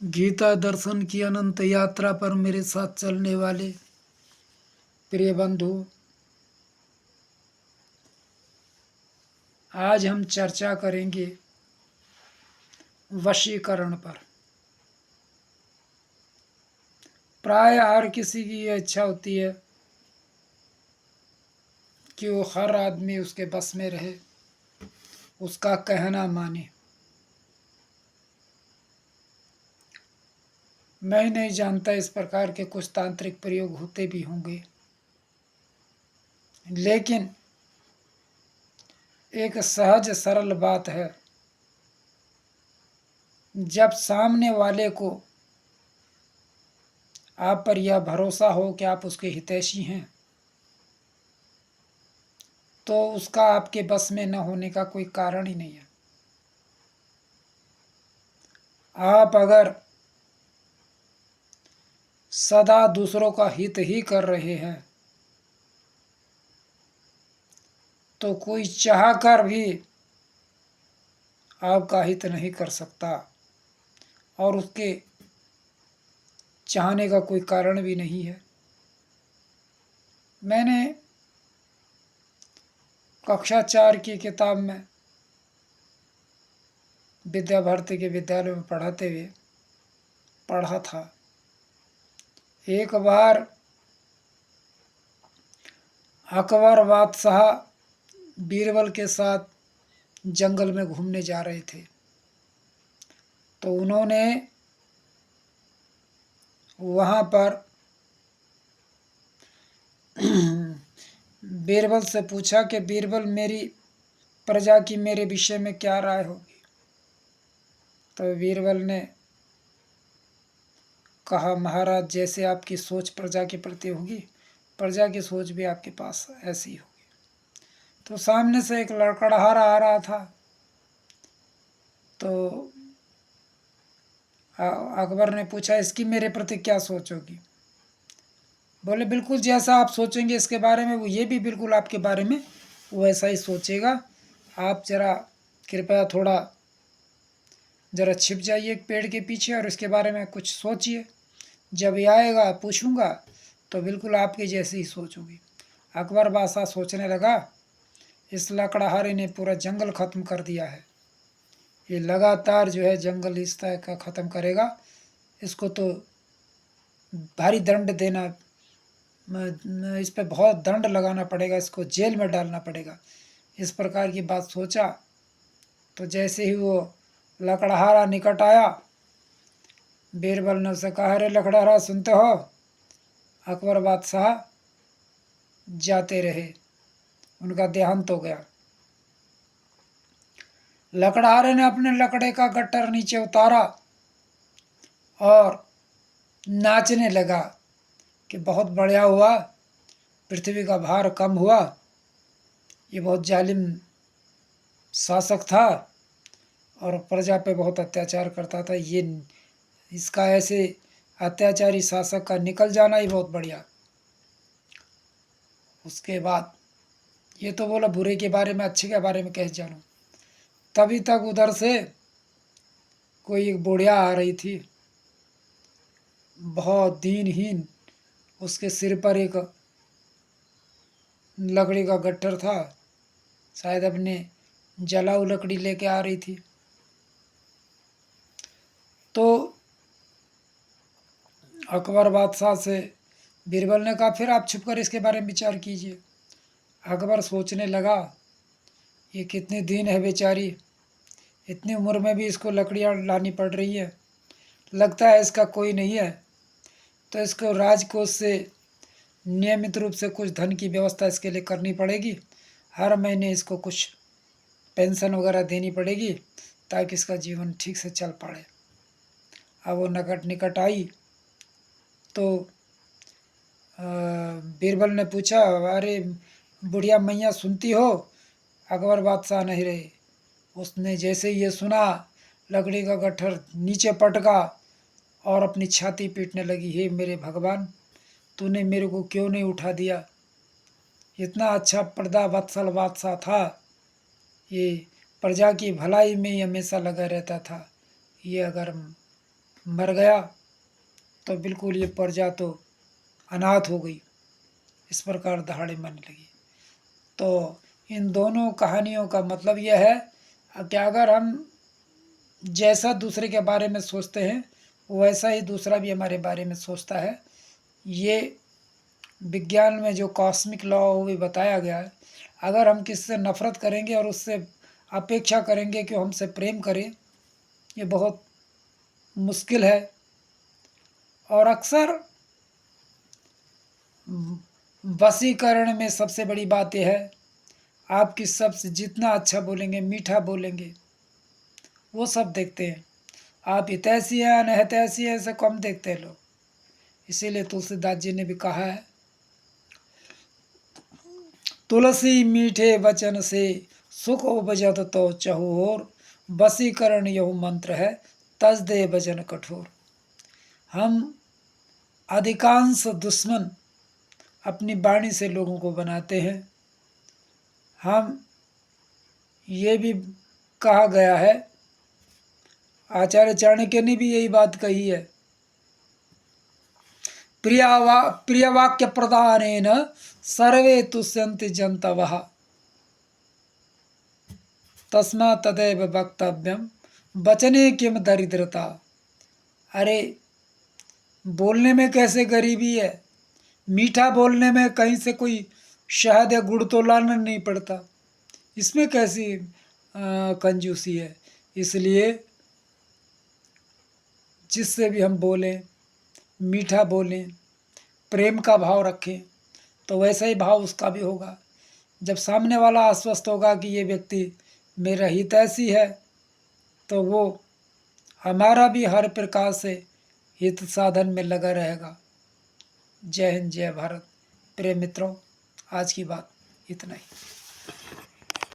गीता दर्शन की अनंत यात्रा पर मेरे साथ चलने वाले प्रिय बंधु, आज हम चर्चा करेंगे वशीकरण पर। प्राय हर किसी की ये इच्छा होती है कि वो हर आदमी उसके बस में रहे, उसका कहना माने। मैं नहीं जानता, इस प्रकार के कुछ तांत्रिक प्रयोग होते भी होंगे, लेकिन एक सहज सरल बात है, जब सामने वाले को आप पर यह भरोसा हो कि आप उसके हितैषी हैं, तो उसका आपके बस में न होने का कोई कारण ही नहीं है। आप अगर सदा दूसरों का हित ही कर रहे हैं तो कोई चाहकर भी आपका हित नहीं कर सकता, और उसके चाहने का कोई कारण भी नहीं है। मैंने कक्षा 4 की किताब में विद्या भारती के विद्यालय में पढ़ाते हुए पढ़ा था। एक बार अकबर बादशाह बीरबल के साथ जंगल में घूमने जा रहे थे, तो उन्होंने वहाँ पर बीरबल से पूछा कि बीरबल, मेरी प्रजा की मेरे विषय में क्या राय होगी। तो बीरबल ने कहा, महाराज, जैसे आपकी सोच प्रजा के प्रति होगी, प्रजा की सोच भी आपके पास ऐसी होगी। तो सामने से एक लड़खड़ाहट आ रहा था, तो अकबर ने पूछा, इसकी मेरे प्रति क्या सोच होगी। बोले, बिल्कुल जैसा आप सोचेंगे इसके बारे में, वो ये भी बिल्कुल आपके बारे में वैसा ही सोचेगा। आप जरा कृपया थोड़ा जरा छिप जाइए एक पेड़ के पीछे और इसके बारे में कुछ सोचिए। जब ये आएगा पूछूंगा तो बिल्कुल आपकी जैसी ही सोच होगी। अकबर बादशाह सोचने लगा, इस लकड़हारे ने पूरा जंगल ख़त्म कर दिया है, ये लगातार जो है जंगल इस तरह का ख़त्म करेगा, इसको तो भारी दंड देना, इस पे बहुत दंड लगाना पड़ेगा, इसको जेल में डालना पड़ेगा। इस प्रकार की बात सोचा। तो जैसे ही वो लकड़हारा निकट आया, बीरबल ने उसे कहा, अरे लकड़हारा, सुनते हो? अकबर बादशाह जाते रहे, उनका देहांत हो गया। लकड़हारे ने अपने लकड़े का गट्टर नीचे उतारा और नाचने लगा कि बहुत बढ़िया हुआ, पृथ्वी का भार कम हुआ, ये बहुत जालिम शासक था और प्रजा पे बहुत अत्याचार करता था, ये इसका ऐसे अत्याचारी शासक का निकल जाना ही बहुत बढ़िया। उसके बाद ये तो बोला, बुरे के बारे में अच्छे के बारे में कैसे जानूं। तभी तक उधर से कोई एक बुढ़िया आ रही थी, बहुत दीनहीन। उसके सिर पर एक लकड़ी का गट्ठर था, शायद अपने जलाऊ लकड़ी लेके आ रही थी। तो अकबर बादशाह से बीरबल ने कहा, फिर आप छुपकर इसके बारे में विचार कीजिए। अकबर सोचने लगा, ये कितनी दीन है बेचारी, इतनी उम्र में भी इसको लकड़ियाँ लानी पड़ रही है, लगता है इसका कोई नहीं है, तो इसको राजकोष से नियमित रूप से कुछ धन की व्यवस्था इसके लिए करनी पड़ेगी। हर महीने इसको कुछ पेंशन वगैरह देनी पड़ेगी ताकि इसका जीवन ठीक से चल पाए। अब वो निकट आई तो बीरबल ने पूछा, अरे बुढ़िया मैया, सुनती हो? अकबर बादशाह नहीं रहे। उसने जैसे ही ये सुना, लकड़ी का गट्ठर नीचे पटका और अपनी छाती पीटने लगी, हे मेरे भगवान, तूने मेरे को क्यों नहीं उठा दिया? इतना अच्छा पर्दा वत्सल बादशाह था, ये प्रजा की भलाई में ही हमेशा लगा रहता था, ये अगर मर गया तो बिल्कुल ये प्रजा तो अनाथ हो गई, इस प्रकार दहाड़े मरने लगी। तो इन दोनों कहानियों का मतलब यह है कि अगर हम जैसा दूसरे के बारे में सोचते हैं वैसा ही दूसरा भी हमारे बारे में सोचता है। ये विज्ञान में जो कॉस्मिक लॉ वो भी बताया गया है। अगर हम किसी से नफ़रत करेंगे और उससे अपेक्षा करेंगे कि हमसे प्रेम करे, ये बहुत मुश्किल है। और अक्सर वशीकरण में सबसे बड़ी बात यह है, आपकी सबसे जितना अच्छा बोलेंगे, मीठा बोलेंगे, वो सब देखते हैं। आप हितैषी हैं अनहितैषी हैं, ऐसे कम देखते हैं लोग। इसीलिए तुलसीदास जी ने भी कहा है, तुलसी मीठे वचन से सुख उपजत तो चहुओर, वशीकरण यहु मंत्र है तज दे वचन कठोर। हम अधिकांश दुश्मन अपनी वाणी से लोगों को बनाते हैं। हम ये भी कहा गया है, आचार्य चाणक्य ने भी यही बात कही है, प्रियवाक्य प्रदानेन सर्वे तुष्यन्ति जन्तवः तस्मात् तदैव वक्तव्यम वचने किम दरिद्रता। अरे बोलने में कैसे गरीबी है, मीठा बोलने में कहीं से कोई शहद या गुड़ तो लाना नहीं पड़ता, इसमें कैसी कंजूसी है। इसलिए जिससे भी हम बोलें, मीठा बोलें, प्रेम का भाव रखें, तो वैसा ही भाव उसका भी होगा। जब सामने वाला आश्वस्त होगा कि ये व्यक्ति मेरा हितैषी है, तो वो हमारा भी हर प्रकार से हित साधन में लगा रहेगा। जय हिंद, जय भारत। प्रिय मित्रों, आज की बात इतना ही।